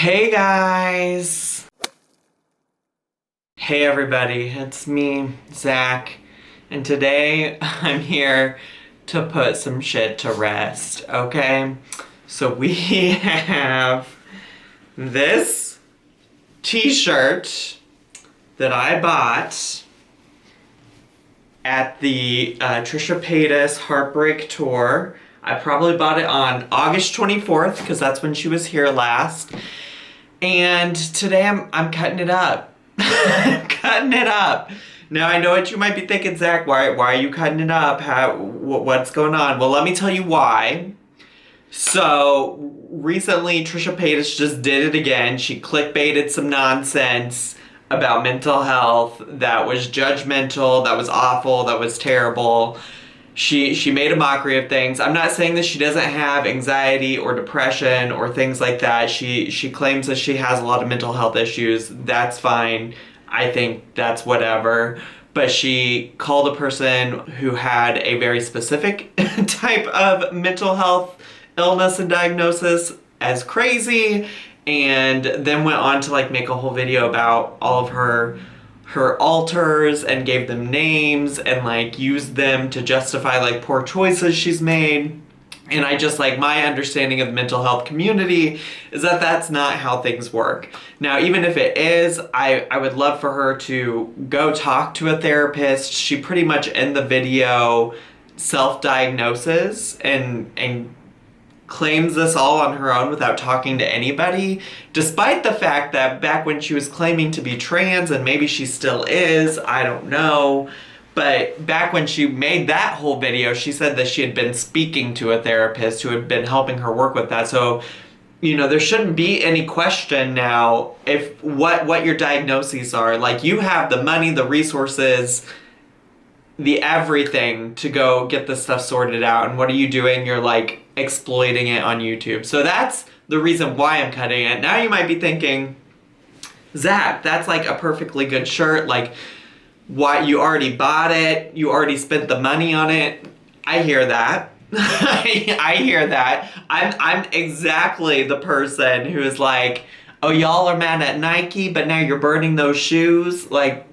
Hey guys! Hey everybody, it's me, Zach, and today I'm here to put some shit to rest, okay? So we have this t-shirt that I bought at the Trisha Paytas Heartbreak Tour. I probably bought it on August 24th because that's when she was here last. And today I'm cutting it up. Cutting it up. Now I know what you might be thinking, Zach. Why are you cutting it up? What's going on? Well, let me tell you why. So recently, Trisha Paytas just did it again. She clickbaited some nonsense about mental health that was judgmental, that was awful, that was terrible. She made a mockery of things. I'm not saying that she doesn't have anxiety or depression or things like that. She claims that she has a lot of mental health issues. That's fine. I think that's whatever. But she called a person who had a very specific type of mental health illness and diagnosis as crazy, and then went on to make a whole video about all of her alters and gave them names and used them to justify poor choices she's made. And I just my understanding of the mental health community is that that's not how things work. Now, even if it is, I would love for her to go talk to a therapist. She pretty much in the video self-diagnoses and claims this all on her own without talking to anybody, despite the fact that back when she was claiming to be trans, and maybe she still is, I don't know, but back when she made that whole video, she said that she had been speaking to a therapist who had been helping her work with that. So, there shouldn't be any question now if what your diagnoses are. You have the money, the resources, the everything to go get this stuff sorted out, and what are you doing? You're exploiting it on YouTube. So that's the reason why I'm cutting it. Now you might be thinking, Zach, that's a perfectly good shirt. Why you already bought it? You already spent the money on it. I hear that. I hear that. I'm exactly the person who is oh, y'all are mad at Nike, but now you're burning those shoes.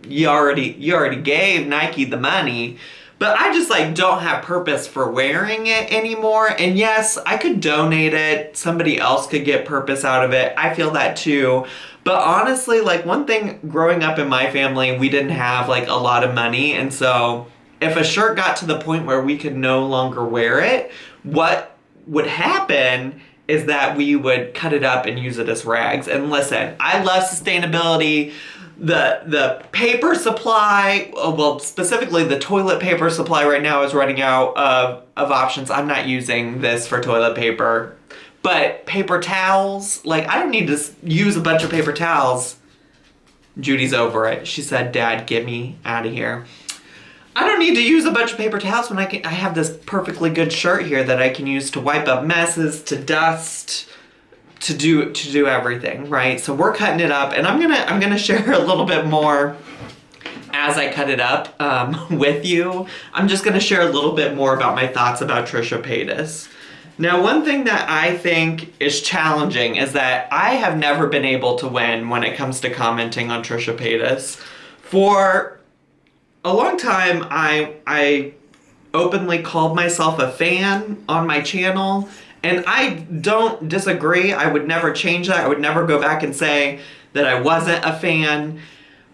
You already gave Nike the money. But I just don't have purpose for wearing it anymore. And yes, I could donate it. Somebody else could get purpose out of it. I feel that too. But honestly, one thing growing up in my family, we didn't have a lot of money. And so if a shirt got to the point where we could no longer wear it, what would happen is that we would cut it up and use it as rags. And listen, I love sustainability. The paper supply, well, specifically the toilet paper supply right now is running out of options. I'm not using this for toilet paper. But paper towels, I don't need to use a bunch of paper towels. Judy's over it. She said, Dad, get me out of here. I don't need to use a bunch of paper towels when I have this perfectly good shirt here that I can use to wipe up messes, to dust, to do everything, right? So we're cutting it up, and I'm gonna share a little bit more as I cut it up with you. I'm just gonna share a little bit more about my thoughts about Trisha Paytas. Now, one thing that I think is challenging is that I have never been able to win when it comes to commenting on Trisha Paytas. For a long time, I openly called myself a fan on my channel, and I don't disagree. I would never change that. I would never go back and say that I wasn't a fan.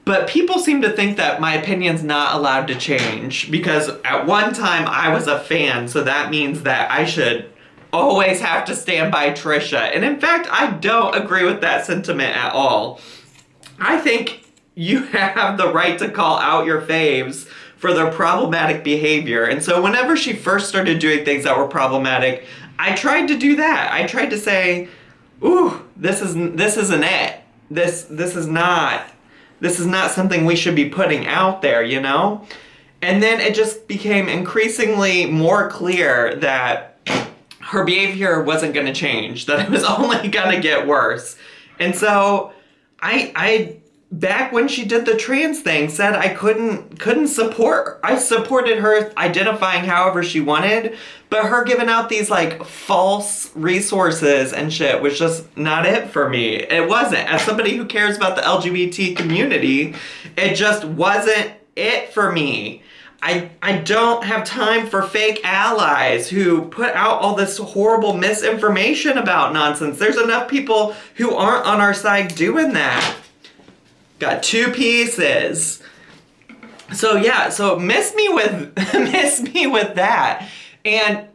But people seem to think that my opinion's not allowed to change because at one time I was a fan, so that means that I should always have to stand by Trisha. And in fact, I don't agree with that sentiment at all. I think you have the right to call out your faves for their problematic behavior. And so whenever she first started doing things that were problematic, I tried to do that. I tried to say, ooh, this isn't it. This is not something we should be putting out there, And then it just became increasingly more clear that her behavior wasn't going to change, that it was only going to get worse. And so I back when she did the trans thing, said I couldn't support. I supported her identifying however she wanted, but her giving out these like false resources and shit was just not it for me. It wasn't. As somebody who cares about the LGBT community, it just wasn't it for me. I don't have time for fake allies who put out all this horrible misinformation about nonsense. There's enough people who aren't on our side doing that. Got 2 pieces. So yeah, so miss me with that. And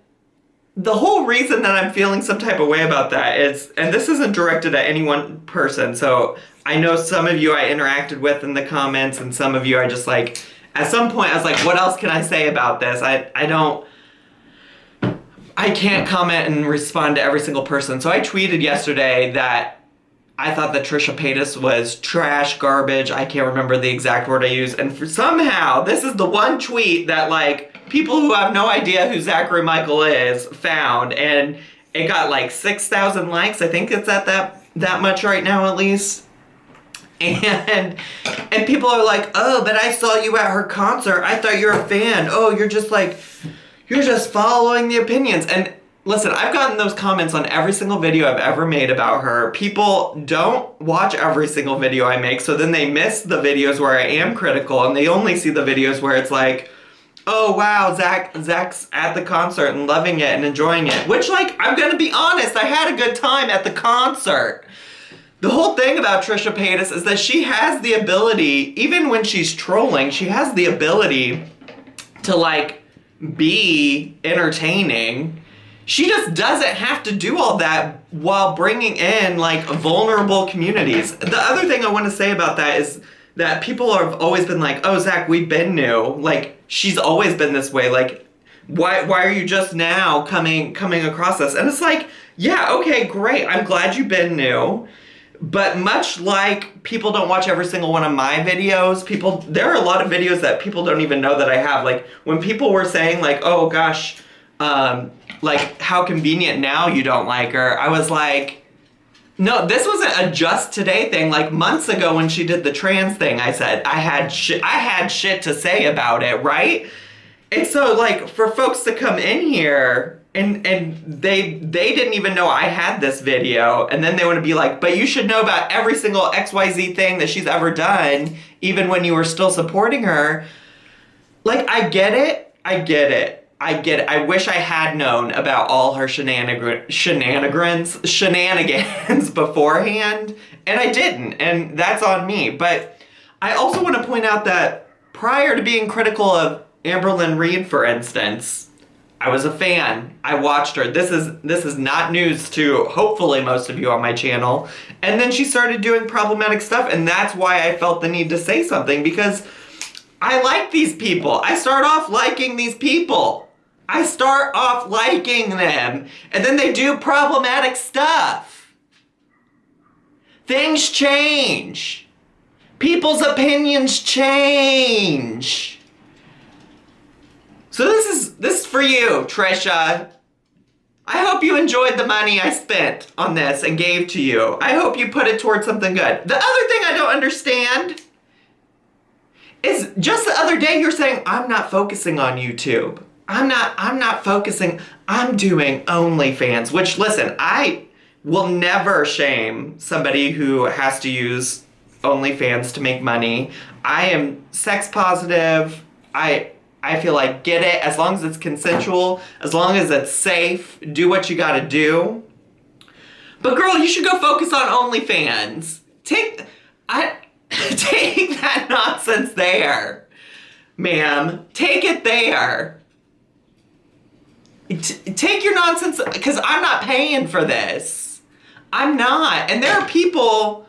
the whole reason that I'm feeling some type of way about that is, and this isn't directed at any one person, so I know some of you I interacted with in the comments, and some of you I just like, at some point I was like, what else can I say about this? I can't comment and respond to every single person. So I tweeted yesterday that I thought that Trisha Paytas was trash, garbage. I can't remember the exact word I used. And somehow, this is the one tweet that, like, people who have no idea who Zachary Michael is found. And it got, like, 6,000 likes. I think it's at that much right now, at least. And people are like, oh, but I saw you at her concert. I thought you were a fan. Oh, you're just following the opinions. And listen, I've gotten those comments on every single video I've ever made about her. People don't watch every single video I make, so then they miss the videos where I am critical, and they only see the videos where it's like, oh wow, Zach's at the concert and loving it and enjoying it. Which, like, I'm gonna be honest, I had a good time at the concert. The whole thing about Trisha Paytas is that she has the ability, even when she's trolling, she has the ability to, like, be entertaining. She just doesn't have to do all that while bringing in, like, vulnerable communities. The other thing I want to say about that is that people have always been like, oh, Zach, we've been new. Like, she's always been this way. Like, why are you just now coming across this? And it's like, yeah, okay, great. I'm glad you've been new. But much like people don't watch every single one of my videos, there are a lot of videos that people don't even know that I have. Like, when people were saying, like, oh, gosh, like, how convenient now you don't like her, I was like, no, this wasn't a just today thing. Like, months ago when she did the trans thing, I said I had shit to say about it, right? And so, like, for folks to come in here and they didn't even know I had this video, and then they want to be like, but you should know about every single XYZ thing that she's ever done, even when you were still supporting her. Like, I get it. I wish I had known about all her shenanigans beforehand, and I didn't, and that's on me. But I also want to point out that prior to being critical of Amberlynn Reid, for instance, I was a fan. I watched her. This is not news to hopefully most of you on my channel. And then she started doing problematic stuff, and that's why I felt the need to say something, because I like these people. I start off liking these people. I start off liking them, and then they do problematic stuff. Things change. People's opinions change. So this is for you, Trisha. I hope you enjoyed the money I spent on this and gave to you. I hope you put it towards something good. The other thing I don't understand is just the other day you're saying, I'm not focusing on YouTube. I'm not focusing, I'm doing OnlyFans, which, listen, I will never shame somebody who has to use OnlyFans to make money. I am sex positive. I feel like, get it, as long as it's consensual, as long as it's safe, do what you gotta do. But girl, you should go focus on OnlyFans. Take that nonsense there, ma'am. Take it there. Take your nonsense, because I'm not paying for this. I'm not. And there are people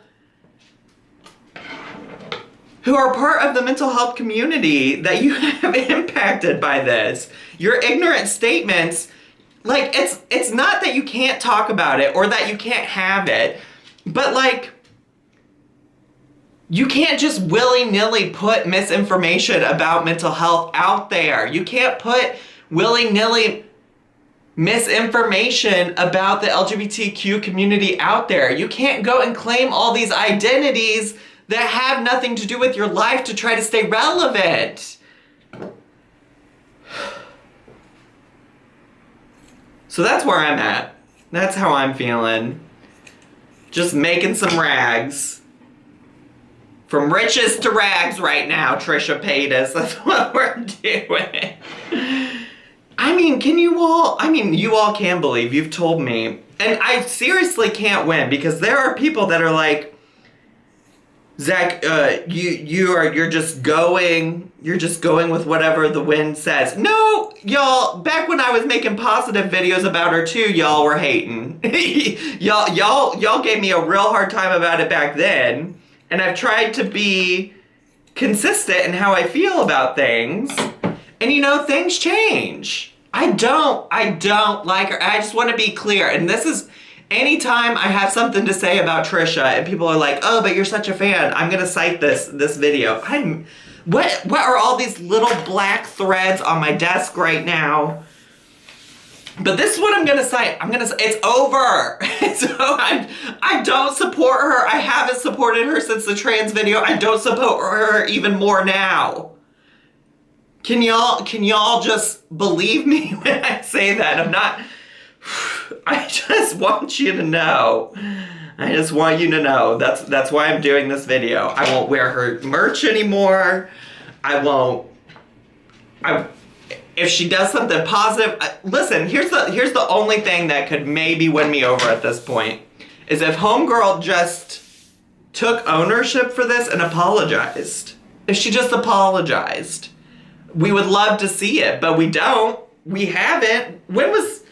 who are part of the mental health community that you have impacted by this. Your ignorant statements, like, it's not that you can't talk about it or that you can't have it, but, like, you can't just willy-nilly put misinformation about mental health out there. You can't put willy-nilly misinformation about the LGBTQ community out there. You can't go and claim all these identities that have nothing to do with your life to try to stay relevant. So that's where I'm at. That's how I'm feeling. Just making some rags. From riches to rags right now, Trisha Paytas. That's what we're doing. I mean, you all can believe, you've told me. And I seriously can't win, because there are people that are like, Zach, you're just going with whatever the wind says. No, y'all, back when I was making positive videos about her too, y'all were hating. y'all gave me a real hard time about it back then. And I've tried to be consistent in how I feel about things. And things change. I don't like her. I just want to be clear. And this is, anytime I have something to say about Trisha and people are like, oh, but you're such a fan, I'm going to cite this video. What are all these little black threads on my desk right now? But this is what I'm going to cite. It's over. So I don't support her. I haven't supported her since the trans video. I don't support her even more now. Can y'all just believe me when I say that? I just want you to know. I just want you to know. That's why I'm doing this video. I won't wear her merch anymore. If she does something positive, listen, here's the only thing that could maybe win me over at this point, is if homegirl just took ownership for this and apologized. If she just apologized. We would love to see it, but we don't. We haven't. When was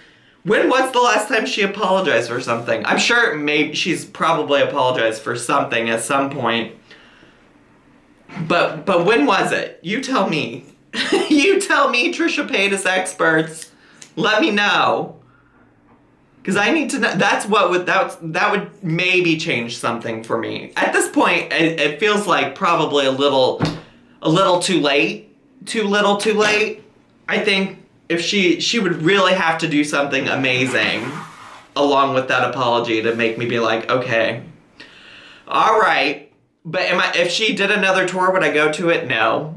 the last time she apologized for something? I'm sure maybe she's probably apologized for something at some point. But when was it? You tell me. You tell me, Trisha Paytas experts. Let me know. Because I need to know. That would maybe change something for me. At this point, it feels like probably a little too late. Too little, too late. I think if she would really have to do something amazing along with that apology to make me be like, okay, all right. But if she did another tour, would I go to it? No.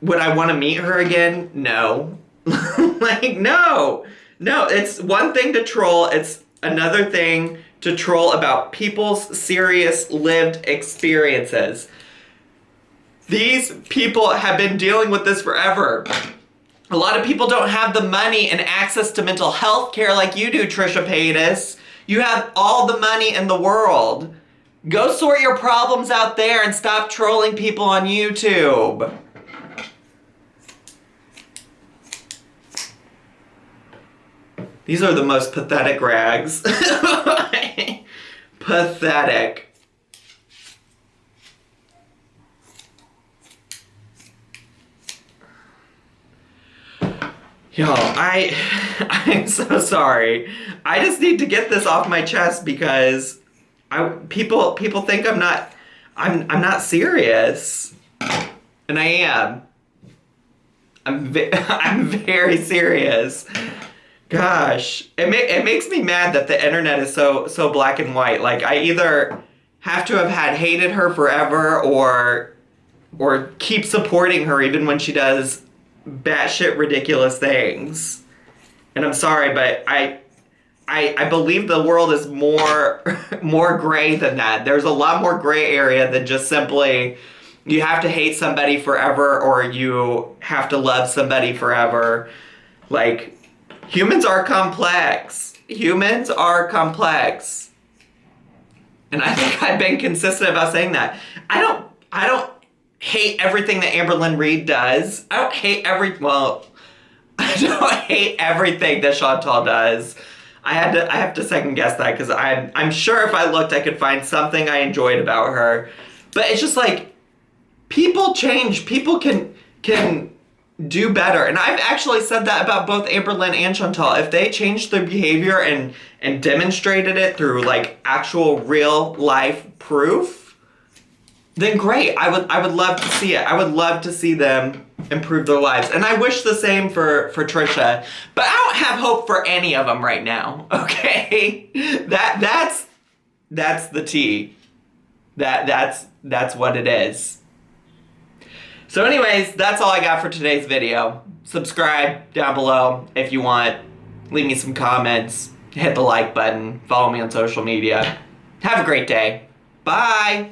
Would I want to meet her again? No. No. It's one thing to troll. It's another thing to troll about people's serious lived experiences. These people have been dealing with this forever. A lot of people don't have the money and access to mental health care like you do, Trisha Paytas. You have all the money in the world. Go sort your problems out there and stop trolling people on YouTube. These are the most pathetic rags. Pathetic. Y'all, I'm so sorry. I just need to get this off my chest because people think I'm not serious. And I am. I'm very serious. Gosh, it makes me mad that the internet is so black and white. Like, I either have to have hated her forever or keep supporting her even when she does batshit ridiculous things. And I'm sorry, but I believe the world is more gray than that. There's a lot more gray area than just simply you have to hate somebody forever or you have to love somebody forever. Like, humans are complex. Humans are complex. And I think I've been consistent about saying that. I don't hate everything that Amberlynn Reed does. I don't hate everything that Chantal does. I have to second guess that because I'm sure if I looked I could find something I enjoyed about her. But it's just like, people change. People can do better. And I've actually said that about both Amberlynn and Chantal. If they changed their behavior and demonstrated it through like actual real life proof, then great. I would love to see it. I would love to see them improve their lives. And I wish the same for Trisha. But I don't have hope for any of them right now. Okay? That's the tea. That's what it is. So anyways, that's all I got for today's video. Subscribe down below if you want. Leave me some comments. Hit the like button. Follow me on social media. Have a great day. Bye.